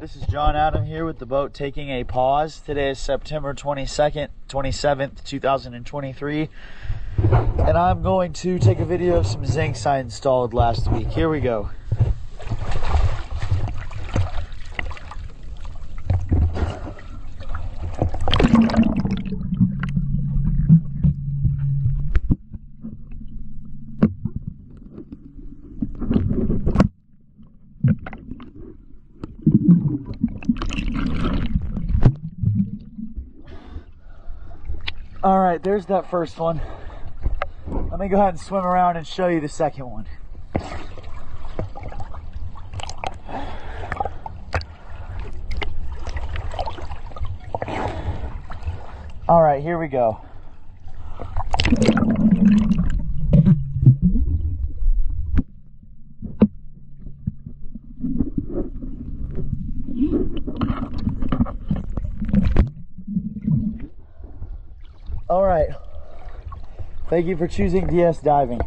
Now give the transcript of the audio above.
This is John Adam here with the boat taking a pause. Today is September 27th, 2023. And I'm going to take a video of some zincs I installed last week. Here we go. All right, there's that first one. Let me go ahead and swim around and show you the second one. All right, here we go. All right. Thank you for choosing DS Diving.